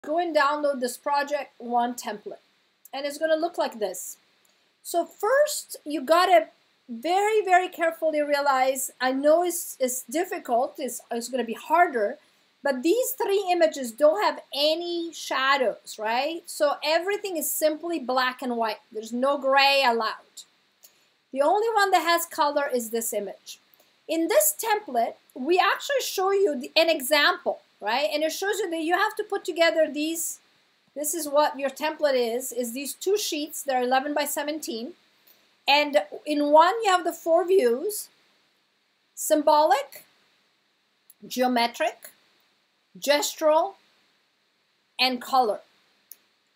go and download this Project01 template. And it's going to look like this. So first, you got to very, very carefully realize, I know it's difficult, it's going to be harder, but these three images don't have any shadows, right? So everything is simply black and white. There's no gray allowed. The only one that has color is this image. In this template, we actually show you an example, right? And it shows you that you have to put together these. This is what your template is these two sheets. They're 11 by 17. And in one, you have the 4 views: symbolic, geometric, gestural, and color.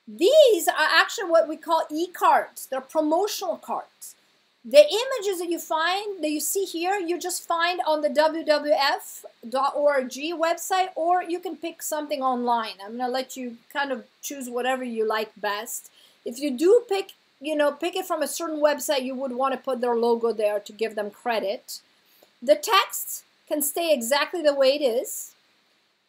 These are actually what we call e-cards. They're promotional cards. The images that you find, that you see here, you just find on the WWF.org website, or you can pick something online. I'm going to let you kind of choose whatever you like best. If you do pick, pick it from a certain website, you would want to put their logo there to give them credit. The text can stay exactly the way it is.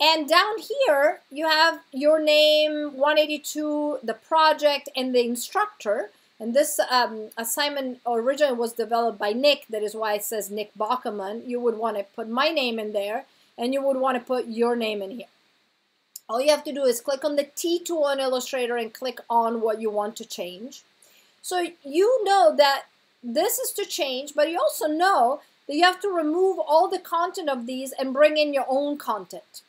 And down here, you have your name, 182, the project, and the instructor. And this assignment originally was developed by Nick. That is why it says Nick Bockelman. You would want to put my name in there, and you would want to put your name in here. All you have to do is click on the T tool in Illustrator and click on what you want to change. So you know that this is to change, but you also know that you have to remove all the content of these and bring in your own content.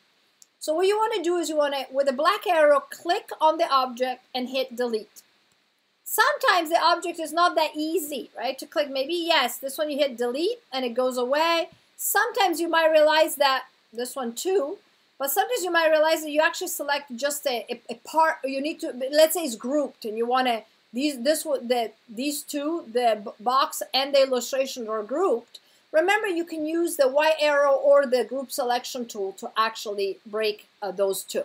So what you want to do is you want to, with a black arrow, click on the object and hit delete. Sometimes the object is not that easy, right, to click. Maybe, yes, this one you hit delete and it goes away. Sometimes you might realize that, this one too, but sometimes you might realize that you actually select just a part, or you need to, let's say it's grouped and you want to, these two, the box and the illustration are grouped. Remember, you can use the white arrow or the group selection tool to actually break those two.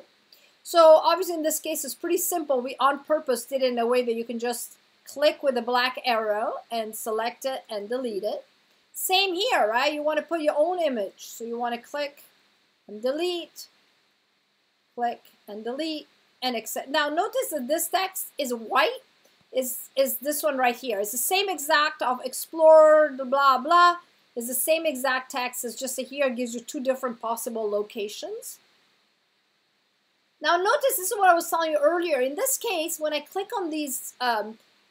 So obviously in this case it's pretty simple. We on purpose did it in a way that you can just click with the black arrow and select it and delete it. Same here, right? You want to put your own image. So you want to click and delete, click and delete, and accept. Now notice that this text is white, is this one right here. It's the same exact of explore, blah, blah. It's the same exact text. It's just that here it gives you two different possible locations. Now notice, this is what I was telling you earlier. In this case, when I click on these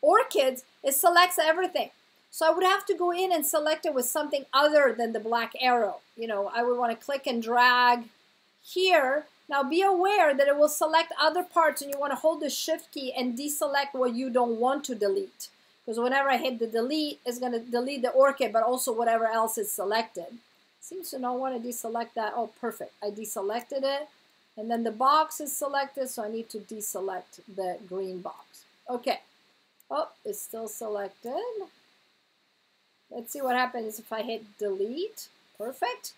orchids, it selects everything. So I would have to go in and select it with something other than the black arrow. I would want to click and drag here. Now be aware that it will select other parts, and you want to hold the shift key and deselect what you don't want to delete. Because whenever I hit the delete, it's going to delete the orchid, but also whatever else is selected. Seems to not want to deselect that. Oh, perfect. I deselected it. And then the box is selected, so I need to deselect the green box. Okay. Oh, it's still selected. Let's see what happens if I hit delete. Perfect.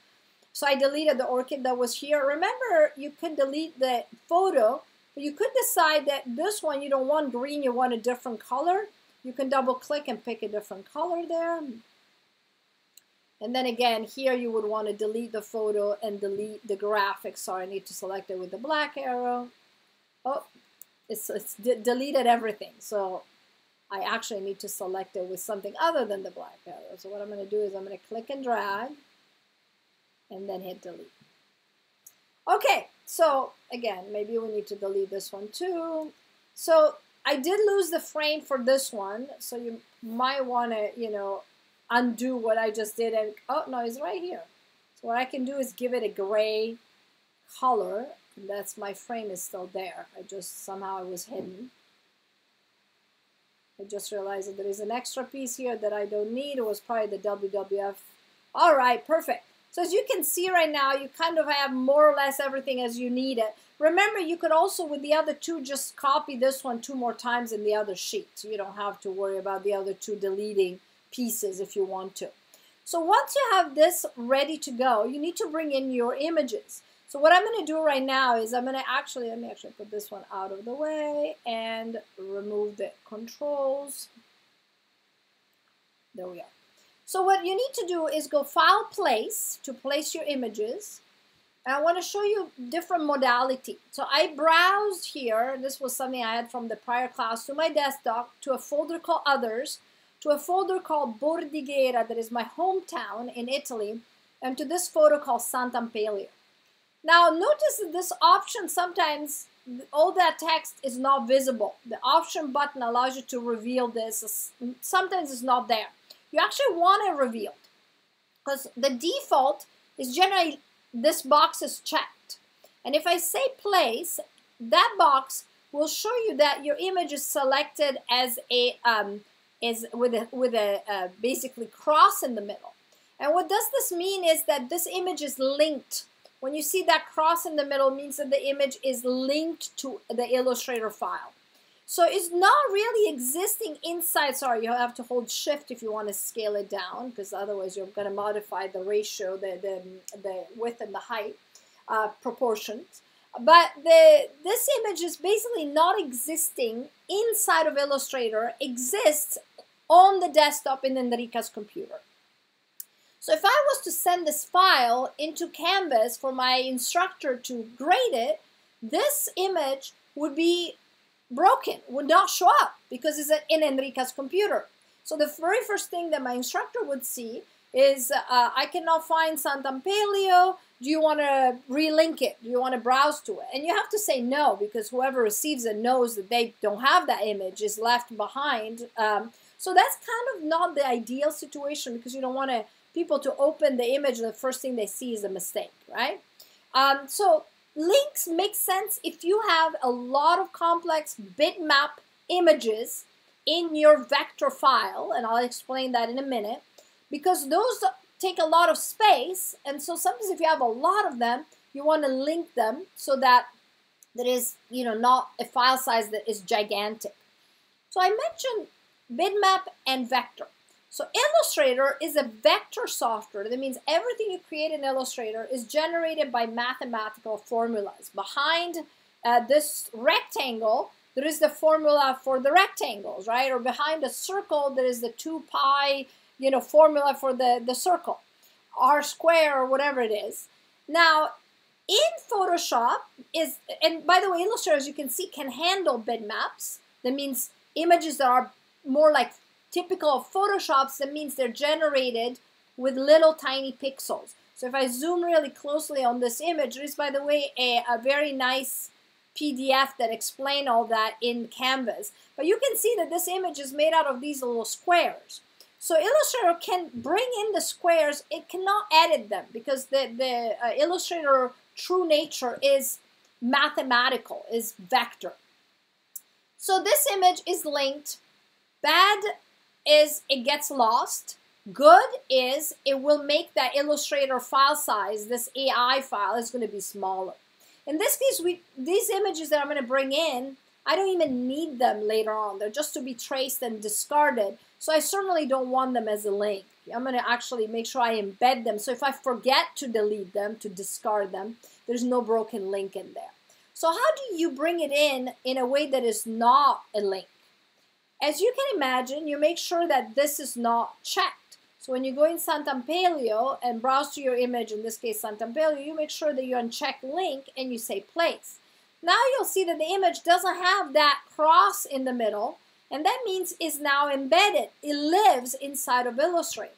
So I deleted the orchid that was here. Remember, you could delete the photo, but you could decide that this one you don't want green, you want a different color. You can double click and pick a different color there. And then again, here you would want to delete the photo and delete the graphics. Sorry, I need to select it with the black arrow. Oh, it's deleted everything. So I actually need to select it with something other than the black arrow. So what I'm going to do is I'm going to click and drag and then hit delete. Okay, so again, maybe we need to delete this one too. So I did lose the frame for this one. So you might want to, undo what I just did. And oh, no, it's right here. So what I can do is give it a gray color. And that's, my frame is still there. Somehow it was hidden. I just realized that there is an extra piece here that I don't need. It was probably the WWF. All right, perfect. So as you can see right now, you kind of have more or less everything as you need it. Remember, you could also, with the other two, just copy this one 2 more times in the other sheet. So you don't have to worry about the other two deleting pieces if you want to. So once you have this ready to go, you need to bring in your images. So what I'm going to do right now is I'm going to let me actually put this one out of the way and remove the controls. There we are. So what you need to do is go File, Place, to place your images. And I want to show you different modality. So I browsed here. This was something I had from the prior class, to my desktop, to a folder called Others, to a folder called Bordighera, that is my hometown in Italy, and to this photo called Sant'Ampelio. Now notice that this option, sometimes all that text is not visible. The option button allows you to reveal this. Sometimes it's not there. You actually want it revealed, because the default is generally this box is checked. And if I say place, that box will show you that your image is selected as a with a basically cross in the middle. And what does this mean is that this image is linked. When you see that cross in the middle, it means that the image is linked to the Illustrator file. So it's not really existing inside. Sorry, you have to hold shift if you want to scale it down, because otherwise you're going to modify the ratio, the width and the height proportions. But this image is basically not existing inside of Illustrator, exists on the desktop in Enrica's computer. So if I was to send this file into Canvas for my instructor to grade it, this image would be broken, would not show up, because it's in Enrica's computer. So the very first thing that my instructor would see is, I cannot find Sant'Ampelio. Do you want to relink it? Do you want to browse to it? And you have to say no, because whoever receives it knows that they don't have that image, is left behind. So that's kind of not the ideal situation, because you don't want people to open the image and the first thing they see is a mistake, right? So links make sense if you have a lot of complex bitmap images in your vector file, and I'll explain that in a minute, because those take a lot of space, and so sometimes if you have a lot of them, you want to link them so that there is, not a file size that is gigantic. So I mentioned bitmap and vector. So Illustrator is a vector software. That means everything you create in Illustrator is generated by mathematical formulas. Behind this rectangle, there is the formula for the rectangles, right? Or behind a circle, there is the 2 pi, formula for the circle, r square or whatever it is. Now, in Photoshop and by the way, Illustrator, as you can see, can handle bitmaps. That means images that are more like typical of Photoshop's. That means they're generated with little tiny pixels. So if I zoom really closely on this image, there is, by the way, a very nice PDF that explains all that in Canvas. But you can see that this image is made out of these little squares. So Illustrator can bring in the squares. It cannot edit them, because the Illustrator true nature is mathematical, is vector. So this image is linked. Bad is it gets lost. Good is it will make that Illustrator file size, this AI file, is going to be smaller. In this case, these images that I'm going to bring in, I don't even need them later on. They're just to be traced and discarded. So I certainly don't want them as a link. I'm going to actually make sure I embed them. So if I forget to delete them, to discard them, there's no broken link in there. So how do you bring it in a way that is not a link? As you can imagine, you make sure that this is not checked. So when you go in Sant'Ampelio and browse to your image, in this case Sant'Ampelio, you make sure that you uncheck link and you say place. Now you'll see that the image doesn't have that cross in the middle, and that means it's now embedded. It lives inside of Illustrator.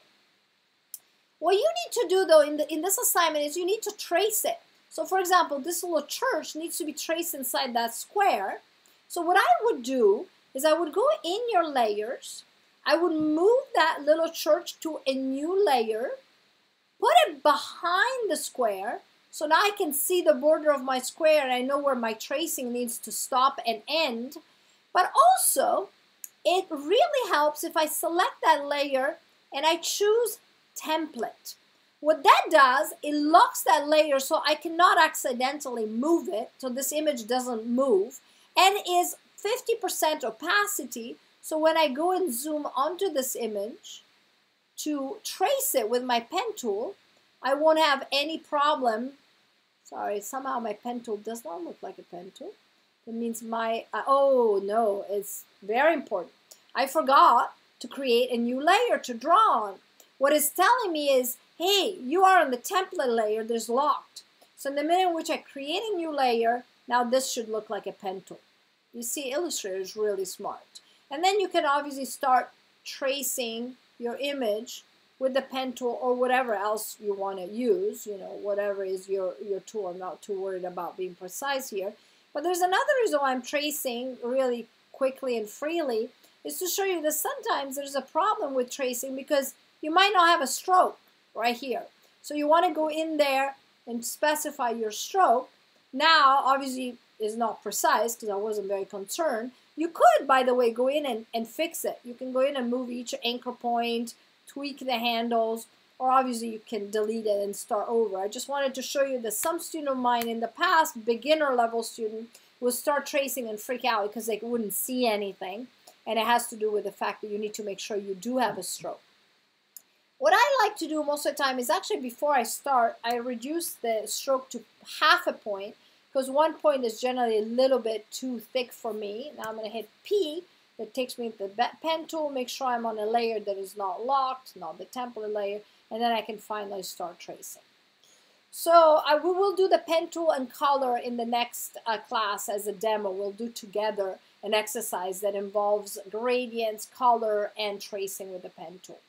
What you need to do though in this assignment is you need to trace it. So for example, this little church needs to be traced inside that square. So what I would do is I would go in your layers, I would move that little church to a new layer, put it behind the square, so now I can see the border of my square and I know where my tracing needs to stop and end. But also, it really helps if I select that layer and I choose template. What that does, it locks that layer so I cannot accidentally move it, so this image doesn't move, and is 50% opacity, so when I go and zoom onto this image to trace it with my pen tool, I won't have any problem. Sorry, somehow my pen tool does not look like a pen tool. That means oh no, it's very important. I forgot to create a new layer to draw on. What it's telling me is, hey, you are on the template layer, there's locked. So in the minute in which I create a new layer, now this should look like a pen tool. You see, Illustrator is really smart. And then you can obviously start tracing your image with the pen tool or whatever else you want to use, you know, whatever is your tool. I'm not too worried about being precise here. But there's another reason why I'm tracing really quickly and freely is to show you that sometimes there's a problem with tracing because you might not have a stroke right here. So you want to go in there and specify your stroke. Now, obviously, it's not precise because I wasn't very concerned. You could, by the way, go in and fix it. You can go in and move each anchor point, tweak the handles, or obviously you can delete it and start over. I just wanted to show you that some student of mine in the past, beginner level student, would start tracing and freak out because they wouldn't see anything. And it has to do with the fact that you need to make sure you do have a stroke. What I like to do most of the time is actually before I start, I reduce the stroke to half a point because 1 point is generally a little bit too thick for me. Now I'm going to hit P. That takes me to the pen tool, make sure I'm on a layer that is not locked, not the template layer, and then I can finally start tracing. So we will do the pen tool and color in the next class as a demo. We'll do together an exercise that involves gradients, color, and tracing with the pen tool.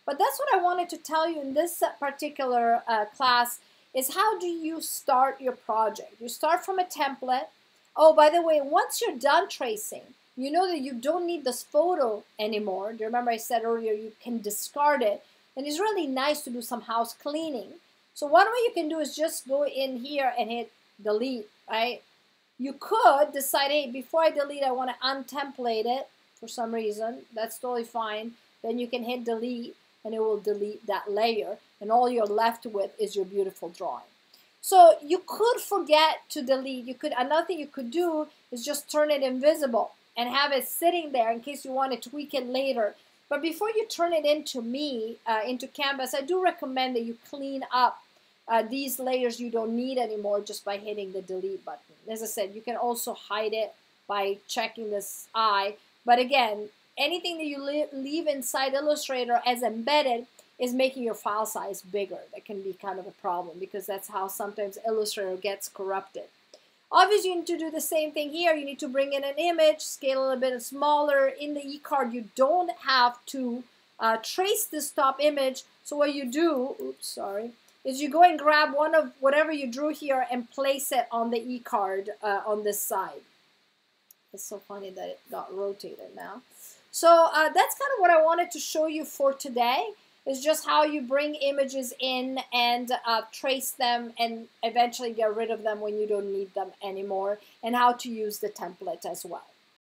But that's what I wanted to tell you in this particular class is how do you start your project. You start from a template. Oh, by the way, once you're done tracing, you know that you don't need this photo anymore. Do you remember I said earlier you can discard it? And it's really nice to do some house cleaning. So one way you can do is just go in here and hit delete, right? You could decide, hey, before I delete, I want to untemplate it for some reason. That's totally fine. Then you can hit delete and it will delete that layer. And all you're left with is your beautiful drawing. So you could forget to delete. Another thing you could do is just turn it invisible and have it sitting there in case you want to tweak it later. But before you turn it into Canvas, I do recommend that you clean up these layers you don't need anymore just by hitting the delete button. As I said, you can also hide it by checking this eye. But again, anything that you leave inside Illustrator as embedded is making your file size bigger. That can be kind of a problem because that's how sometimes Illustrator gets corrupted. Obviously, you need to do the same thing here. You need to bring in an image, scale a little bit smaller. In the eCard, you don't have to trace this top image. So what you do, is you go and grab one of whatever you drew here and place it on the eCard on this side. It's so funny that it got rotated now. So that's kind of what I wanted to show you for today. Is just how you bring images in and trace them and eventually get rid of them when you don't need them anymore, and how to use the template as well.